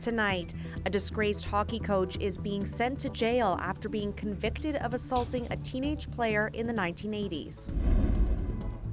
tonight. A disgraced hockey coach is being sent to jail after being convicted of assaulting a teenage player in the 1980s.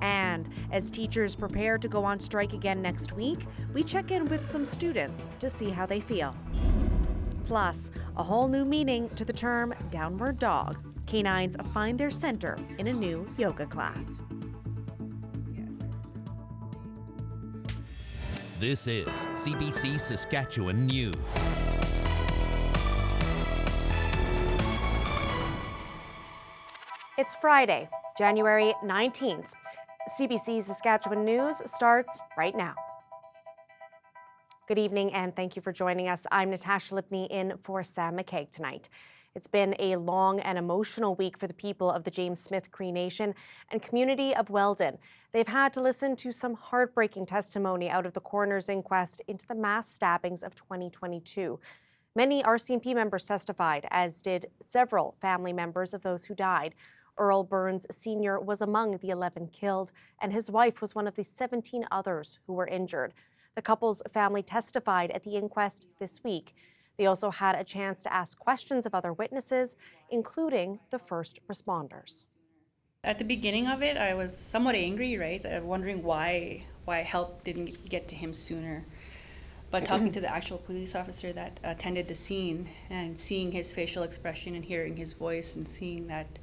And as teachers prepare to go on strike again next week, we check in with some students to see how they feel. Plus, a whole new meaning to the term downward dog. Canines find their center in a new yoga class. This is CBC Saskatchewan News. It's Friday, January 19th. CBC Saskatchewan News starts right now. Good evening and thank you for joining us. I'm Natasha Lipney in for Sam McKay tonight. It's been a long and emotional week for the people of the James Smith Cree Nation and community of Weldon. They've had to listen to some heartbreaking testimony out of the coroner's inquest into the mass stabbings of 2022. Many RCMP members testified, as did several family members of those who died. Earl Burns Sr. was among the 11 killed, and his wife was one of the 17 others who were injured. The couple's family testified at the inquest this week. They also had a chance to ask questions of other witnesses, including the first responders. At the beginning of it, I was somewhat angry, right? Wondering why help didn't get to him sooner. But talking to the actual police officer that attended the scene and seeing his facial expression and hearing his voice and seeing that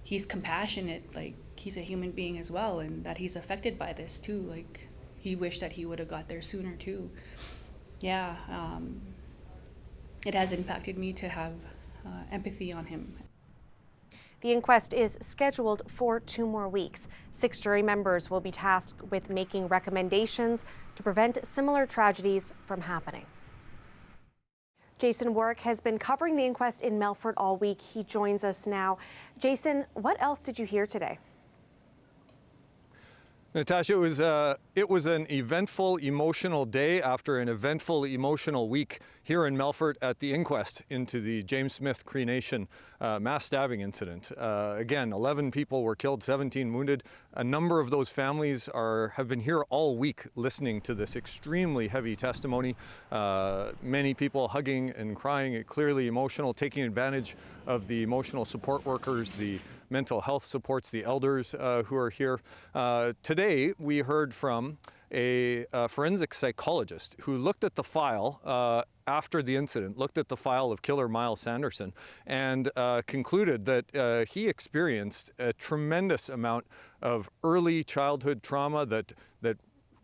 he's compassionate, like he's a human being as well, and that he's affected by this too. Like he wished that he would have got there sooner too. Yeah, it has impacted me to have empathy on him. The inquest is scheduled for 2 more weeks. 6 jury members will be tasked with making recommendations to prevent similar tragedies from happening. Jason Warwick has been covering the inquest in Melfort all week. He joins us now. Jason, what else did you hear today? Natasha, it was an eventful, emotional day after an eventful, emotional week here in Melfort at the inquest into the James Smith Cree Nation mass stabbing incident. Again, 11 people were killed, 17 wounded. A number of those families have been here all week listening to this extremely heavy testimony. Many people hugging and crying, clearly emotional, taking advantage of the emotional support workers, the mental health supports, the elders who are here. Today, we heard from a forensic psychologist who looked at the file after the incident, looked at the file of killer Miles Sanderson, and concluded that he experienced a tremendous amount of early childhood trauma that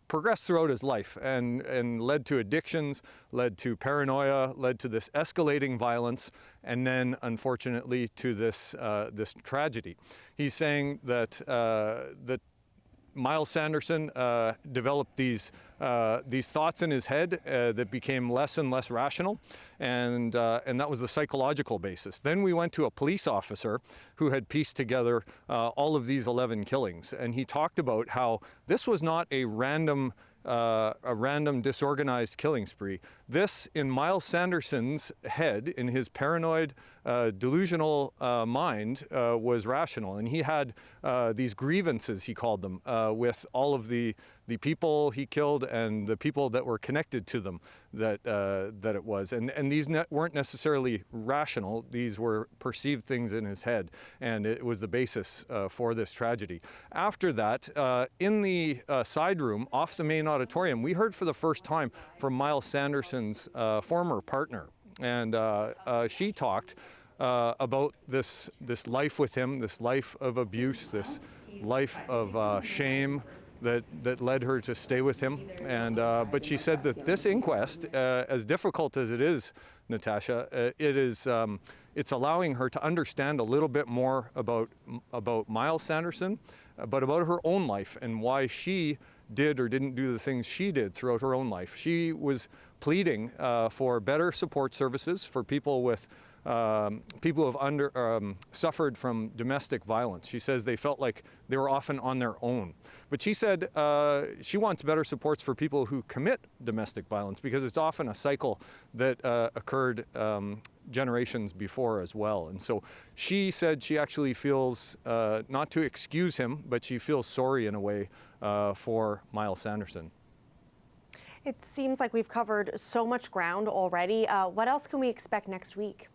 progressed throughout his life and led to addictions, led to paranoia, led to this escalating violence, and then unfortunately to this tragedy. He's saying that Miles Sanderson developed these thoughts in his head that became less and less rational, and that was the psychological basis. Then we went to a police officer who had pieced together all of these 11 killings, and he talked about how this was not a random disorganized killing spree. This, in Miles Sanderson's head, in his paranoid, delusional mind, was rational. And he had these grievances, he called them, with all of the people he killed and the people that were connected to them that it was. And these weren't necessarily rational. These were perceived things in his head. And it was the basis for this tragedy. After that, in the side room off the main auditorium, we heard for the first time from Miles Sanderson's former partner. And she talked about this life with him, this life of abuse, this life of shame that led her to stay with him. And but she said that this inquest, as difficult as it is, Natasha, it's allowing her to understand a little bit more about Miles Sanderson, but about her own life and why she did or didn't do the things she did throughout her own life. She was pleading for better support services for people with people who have suffered from domestic violence. She says they felt like they were often on their own. But she said she wants better supports for people who commit domestic violence because it's often a cycle that occurred generations before as well. And so she said she actually feels, not to excuse him, but she feels sorry in a way for Miles Sanderson. It seems like we've covered so much ground already. What else can we expect next week?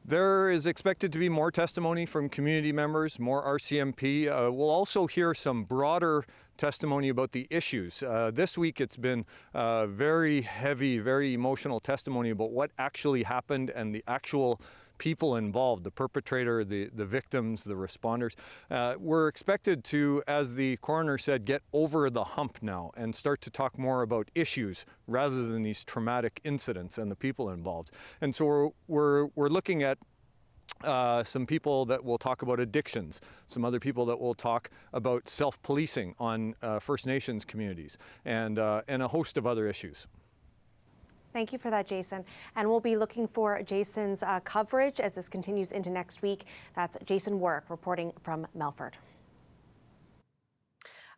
There is expected to be more testimony from community members, more RCMP. We'll also hear some broader testimony about the issues. This week it's been very heavy, very emotional testimony about what actually happened and the actual people involved, the perpetrator, the victims, the responders. We're expected to, as the coroner said, get over the hump now and start to talk more about issues rather than these traumatic incidents and the people involved. And so we're looking at some people that will talk about addictions, some other people that will talk about self-policing on First Nations communities, and a host of other issues. Thank you for that, Jason. And we'll be looking for Jason's coverage as this continues into next week. That's Jason Work reporting from Melfort.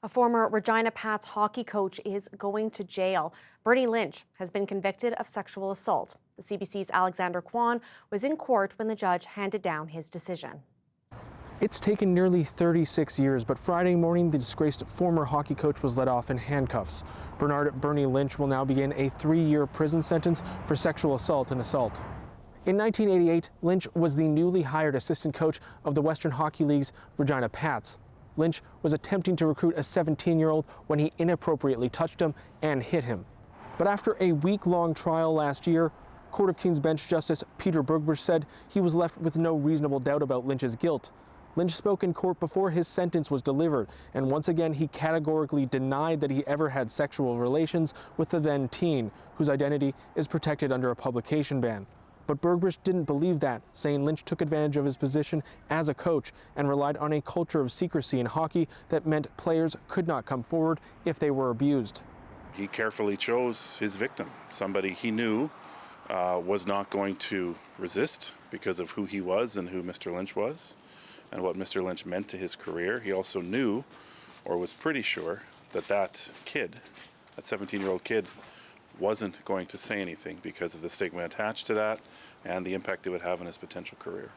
A former Regina Pats hockey coach is going to jail. Bernie Lynch has been convicted of sexual assault. The CBC's Alexander Kwan was in court when the judge handed down his decision. It's taken nearly 36 years, but Friday morning, the disgraced former hockey coach was let off in handcuffs. Bernie Lynch will now begin a 3-year prison sentence for sexual assault and assault. In 1988, Lynch was the newly hired assistant coach of the Western Hockey League's Regina Pats. Lynch was attempting to recruit a 17-year-old when he inappropriately touched him and hit him. But after a week-long trial last year, Court of King's Bench Justice Peter Bergbush said he was left with no reasonable doubt about Lynch's guilt. Lynch spoke in court before his sentence was delivered, and once again he categorically denied that he ever had sexual relations with the then teen, whose identity is protected under a publication ban. But Bergbush didn't believe that, saying Lynch took advantage of his position as a coach and relied on a culture of secrecy in hockey that meant players could not come forward if they were abused. He carefully chose his victim, somebody he knew was not going to resist because of who he was and who Mr. Lynch was and what Mr. Lynch meant to his career. He also knew, or was pretty sure, that kid, that 17-year-old kid, wasn't going to say anything because of the stigma attached to that and the impact it would have on his potential career.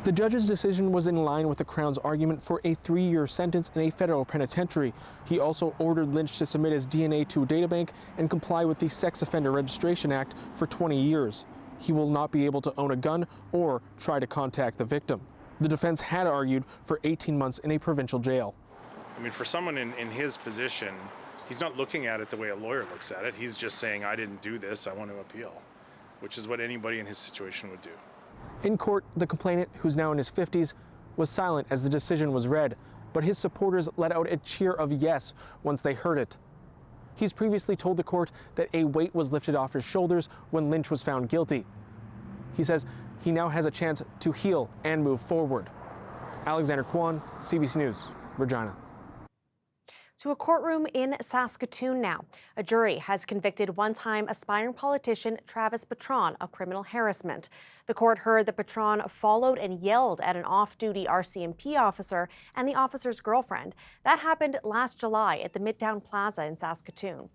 The judge's decision was in line with the Crown's argument for a 3-year sentence in a federal penitentiary. He also ordered Lynch to submit his DNA to a databank and comply with the Sex Offender Registration Act for 20 years. He will not be able to own a gun or try to contact the victim. The defense had argued for 18 months in a provincial jail. I mean, for someone in his position, he's not looking at it the way a lawyer looks at it. He's just saying, I didn't do this, I want to appeal, which is what anybody in his situation would do. In court, the complainant, who's now in his 50s, was silent as the decision was read, but his supporters let out a cheer of yes once they heard it. He's previously told the court that a weight was lifted off his shoulders when Lynch was found guilty. He says he now has a chance to heal and move forward. Alexander Kwan, CBC News, Regina. To a courtroom in Saskatoon now. A jury has convicted one-time aspiring politician Travis Bertrand of criminal harassment. The court heard that Bertrand followed and yelled at an off-duty RCMP officer and the officer's girlfriend. That happened last July at the Midtown Plaza in Saskatoon.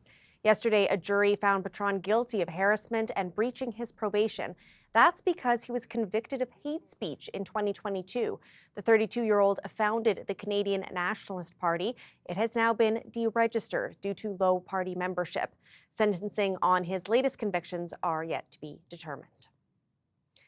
Yesterday, a jury found Bertrand guilty of harassment and breaching his probation. That's because he was convicted of hate speech in 2022. The 32-year-old founded the Canadian Nationalist Party. It has now been deregistered due to low party membership. Sentencing on his latest convictions are yet to be determined.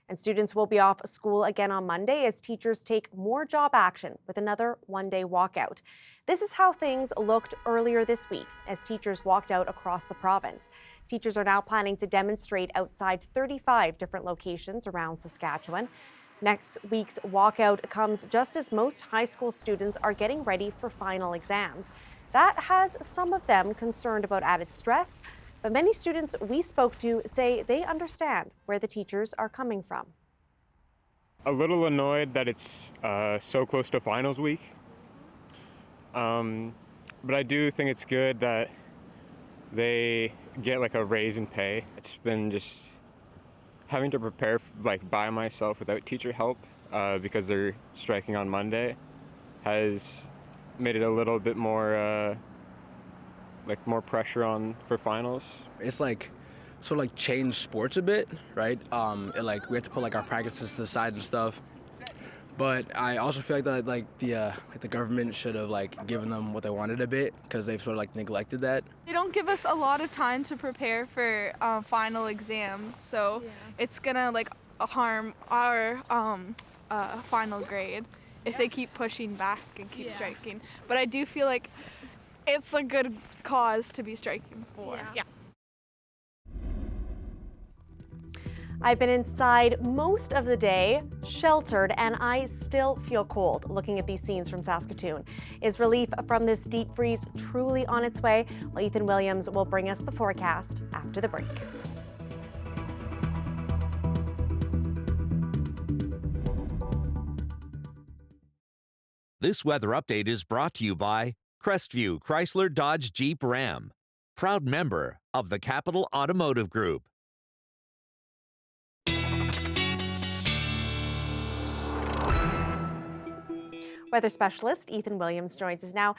And students will be off school again on Monday as teachers take more job action with another one-day walkout. This is how things looked earlier this week as teachers walked out across the province. Teachers are now planning to demonstrate outside 35 different locations around Saskatchewan. Next week's walkout comes just as most high school students are getting ready for final exams. That has some of them concerned about added stress, but many students we spoke to say they understand where the teachers are coming from. A little annoyed that it's so close to finals week. But I do think it's good that they get like a raise in pay. It's been just having to prepare like by myself without teacher help because they're striking on Monday has made it a little bit more more pressure on for finals. It's like sort of like change sports a bit, right? We have to put like our practices to the side and stuff. But I also feel like the government should have given them what they wanted a bit, because they've sort of neglected that. They don't give us a lot of time to prepare for final exams, so it's gonna harm our final grade if they keep pushing back and keep striking. But I do feel like it's a good cause to be striking for. Yeah. I've been inside most of the day, sheltered, and I still feel cold looking at these scenes from Saskatoon. Is relief from this deep freeze truly on its way? Well, Ethan Williams will bring us the forecast after the break. This weather update is brought to you by Crestview Chrysler Dodge Jeep Ram, proud member of the Capital Automotive Group. Weather specialist Ethan Williams joins us now.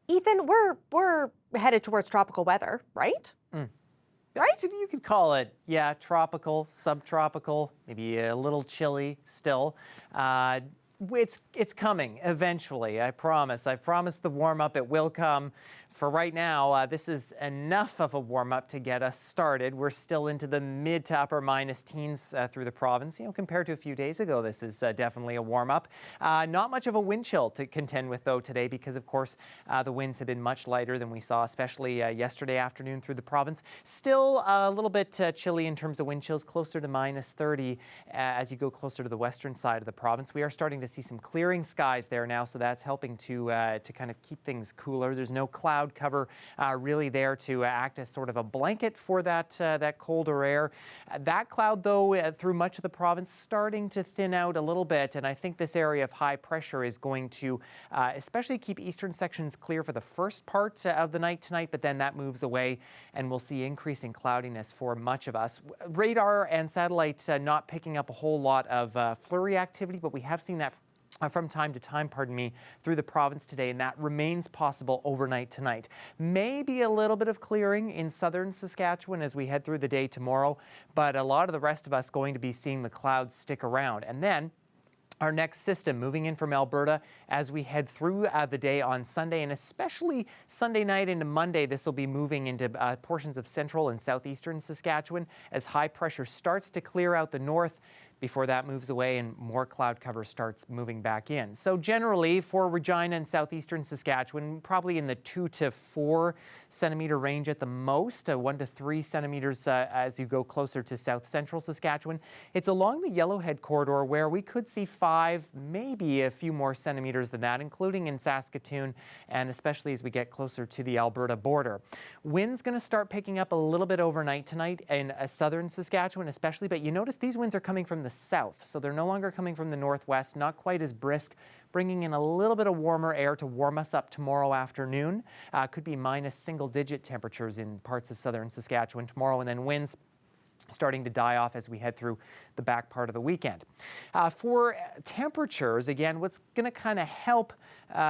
Ethan, we're headed towards tropical weather, right? Right? You could call it, tropical, subtropical, maybe a little chilly still. It's coming eventually, I promise. I promised the warm-up, it will come. For right now, this is enough of a warm-up to get us started. We're still into the mid to upper minus teens through the province. Compared to a few days ago, this is definitely a warm-up. Not much of a wind chill to contend with, though, today, because, of course, the winds have been much lighter than we saw, especially yesterday afternoon through the province. Still a little bit chilly in terms of wind chills, closer to minus 30 as you go closer to the western side of the province. We are starting to see some clearing skies there now, so that's helping to kind of keep things cooler. There's no cloud cover really there to act as sort of a blanket for that colder air. That cloud, though, through much of the province, starting to thin out a little bit, and I think this area of high pressure is going to especially keep eastern sections clear for the first part of the night tonight, but then that moves away, and we'll see increasing cloudiness for much of us. Radar and satellite not picking up a whole lot of flurry activity, but we have seen that from time to time, through the province today, and that remains possible overnight tonight. Maybe a little bit of clearing in southern Saskatchewan as we head through the day tomorrow, but a lot of the rest of us going to be seeing the clouds stick around. And then our next system moving in from Alberta as we head through the day on Sunday, and especially Sunday night into Monday. This will be moving into portions of central and southeastern Saskatchewan as high pressure starts to clear out the north before that moves away and more cloud cover starts moving back in. So generally for Regina and southeastern Saskatchewan, probably in the 2 to 4 centimeter range at the most, 1 to 3 centimeters as you go closer to south central Saskatchewan. It's along the Yellowhead corridor where we could see 5, maybe a few more centimeters than that, including in Saskatoon and especially as we get closer to the Alberta border. Wind's going to start picking up a little bit overnight tonight in southern Saskatchewan especially, but you notice these winds are coming from the south, so they're no longer coming from the northwest, not quite as brisk, bringing in a little bit of warmer air to warm us up tomorrow afternoon. Could be minus single-digit temperatures in parts of southern Saskatchewan tomorrow, and then winds starting to die off as we head through the back part of the weekend. For temperatures, again, what's going to kind of help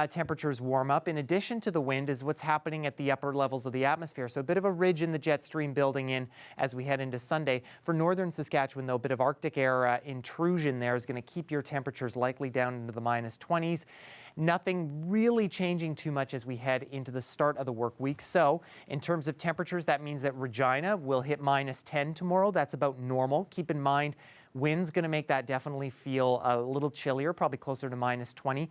temperatures warm up, in addition to the wind, is what's happening at the upper levels of the atmosphere. So a bit of a ridge in the jet stream building in as we head into Sunday. For northern Saskatchewan, though, a bit of Arctic air intrusion there is going to keep your temperatures likely down into the minus 20s. Nothing really changing too much as we head into the start of the work week. So in terms of temperatures, that means that Regina will hit minus 10 tomorrow. That's about normal. Keep in mind, wind's going to make that definitely feel a little chillier, probably closer to minus 20.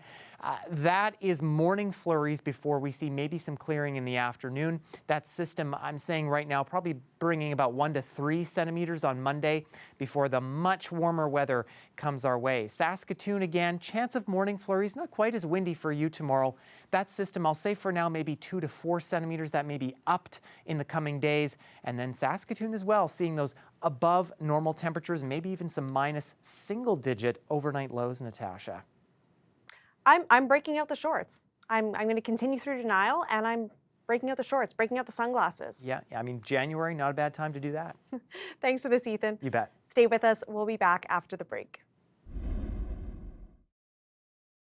That is morning flurries before we see maybe some clearing in the afternoon. That system, I'm saying right now, probably bringing about 1 to 3 centimeters on Monday before the much warmer weather comes our way. Saskatoon again, chance of morning flurries, not quite as windy for you tomorrow. That system, I'll say for now, maybe 2 to 4 centimeters. That may be upped in the coming days. And then Saskatoon as well, seeing those above normal temperatures, maybe even some minus single-digit overnight lows, Natasha. I'm breaking out the shorts. I'm going to continue through denial, and I'm breaking out the shorts, breaking out the sunglasses. Yeah, I mean, January, not a bad time to do that. Thanks for this, Ethan. You bet. Stay with us. We'll be back after the break.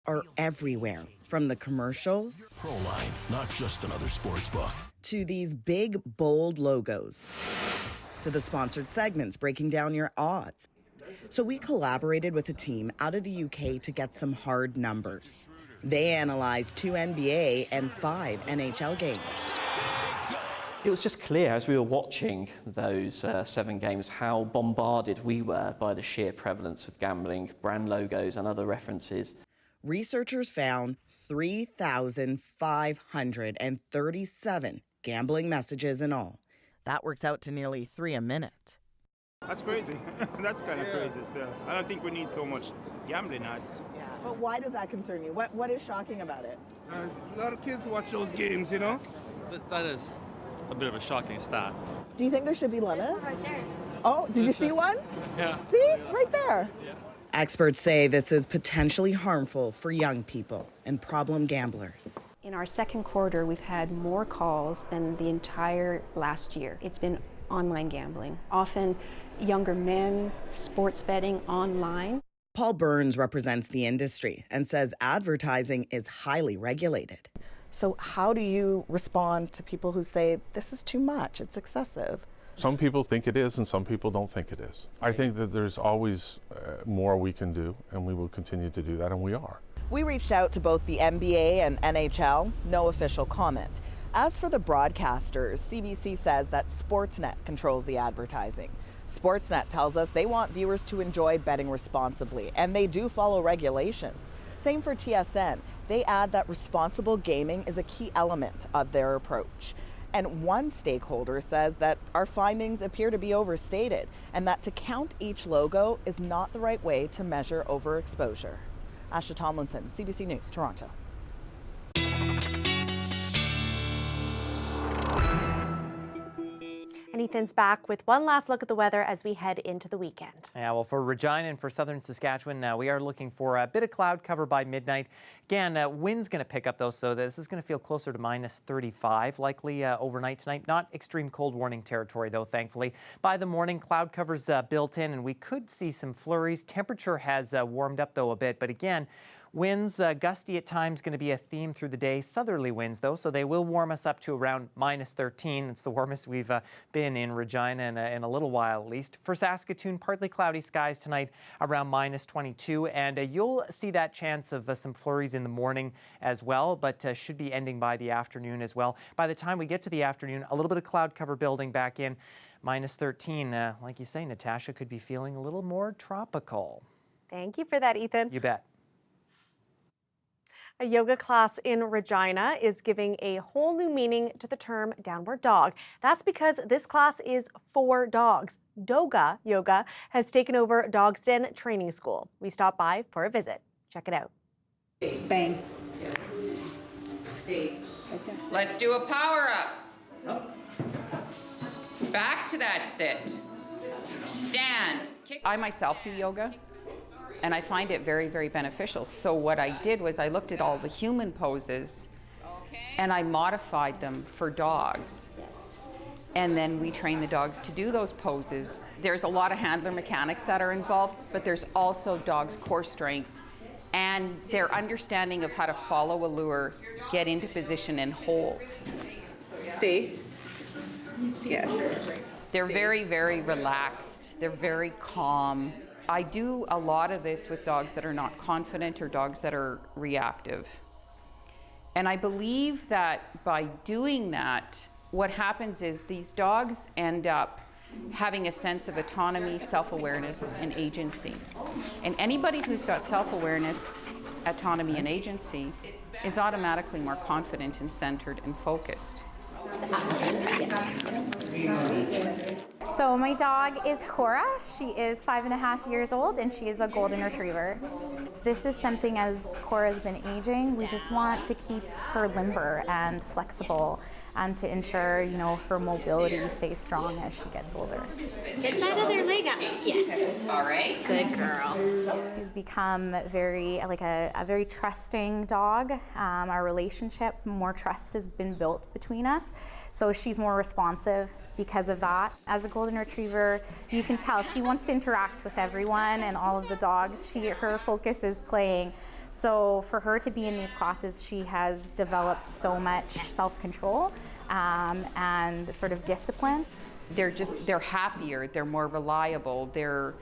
Are everywhere, from the commercials ProLine, not just another sports book, to these big, bold logos, to the sponsored segments breaking down your odds. So we collaborated with a team out of the UK to get some hard numbers. They analyzed 2 NBA and 5 NHL games. It was just clear as we were watching those 7 games how bombarded we were by the sheer prevalence of gambling, brand logos and other references. Researchers found 3,537 gambling messages in all. That works out to nearly 3 a minute. That's crazy. That's kind of crazy still. I don't think we need so much gambling ads. Yeah, but why does that concern you? What is shocking about it? A lot of kids watch those games, you know? That is a bit of a shocking stat. Do you think there should be limits? Right there. Oh, did you see one? Yeah. See? Right there. Yeah. Experts say this is potentially harmful for young people and problem gamblers. In our second quarter, we've had more calls than the entire last year. It's been online gambling, often younger men, sports betting online. Paul Burns represents the industry and says advertising is highly regulated. So how do you respond to people who say, this is too much, it's excessive? Some people think it is and some people don't think it is. I think that there's always more we can do, and we will continue to do that, and we are. We reached out to both the NBA and NHL, no official comment. As for the broadcasters, CBC says that Sportsnet controls the advertising. Sportsnet tells us they want viewers to enjoy betting responsibly, and they do follow regulations. Same for TSN. They add that responsible gaming is a key element of their approach. And one stakeholder says that our findings appear to be overstated and that to count each logo is not the right way to measure overexposure. Asha Tomlinson, CBC News, Toronto. And Ethan's back with one last look at the weather as we head into the weekend. Yeah, well, for Regina and for southern Saskatchewan, we are looking for a bit of cloud cover by midnight. Again, wind's going to pick up, though, so this is going to feel closer to minus 35 likely overnight tonight. Not extreme cold warning territory, though, thankfully. By the morning, cloud cover's built in, and we could see some flurries. Temperature has warmed up, though, a bit, but again, winds gusty at times, going to be a theme through the day. Southerly winds, though, so they will warm us up to around minus 13. It's the warmest we've been in Regina in a little while, at least. For Saskatoon, partly cloudy skies tonight, around minus 22. And you'll see that chance of some flurries in the morning as well, but should be ending by the afternoon as well. By the time we get to the afternoon, a little bit of cloud cover building back in. Minus 13, like you say, Natasha, could be feeling a little more tropical. Thank you for that, Ethan. You bet. A yoga class in Regina is giving a whole new meaning to the term downward dog. That's because this class is for dogs. Doga Yoga has taken over Dog's Den Training School. We stopped by for a visit. Check it out. Bang. Let's do a power up. Back to that sit. Stand. I myself do yoga. And I find it very, very beneficial. So what I did was I looked at all the human poses and I modified them for dogs. And then we train the dogs to do those poses. There's a lot of handler mechanics that are involved, but there's also dogs' core strength and their understanding of how to follow a lure, get into position and hold. Stay. Yes. They're very, very relaxed. They're very calm. I do a lot of this with dogs that are not confident or dogs that are reactive. And I believe that by doing that, what happens is these dogs end up having a sense of autonomy, self-awareness, and agency. And anybody who's got self-awareness, autonomy, and agency is automatically more confident and centered and focused. So my dog is Cora. She is 5.5 years old and she is a golden retriever. This is something, as Cora's been aging, we just want to keep her limber and flexible and to ensure, you know, her mobility stays strong as she gets older. Get that other leg up. Yes. All right. Good girl. She's become very, like a very trusting dog. Our relationship, more trust has been built between us. So she's more responsive because of that. As a golden retriever, you can tell she wants to interact with everyone and all of the dogs. Her focus is playing. So for her to be in these classes, she has developed so much self-control and sort of discipline. They're happier, they're more reliable, they're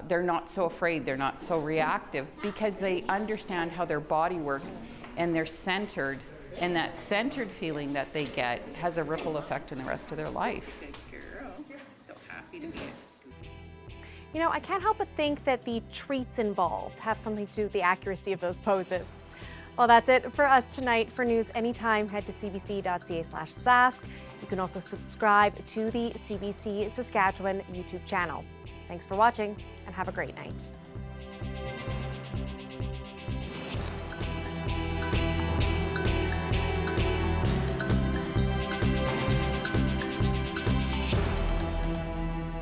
they're not so afraid, they're not so reactive, because they understand how their body works and they're centered, and that centered feeling that they get has a ripple effect in the rest of their life. So happy to be at school. You know, I can't help but think that the treats involved have something to do with the accuracy of those poses. Well, that's it for us tonight. For news anytime, head to cbc.ca/sask. You can also subscribe to the CBC Saskatchewan YouTube channel. Thanks for watching and have a great night.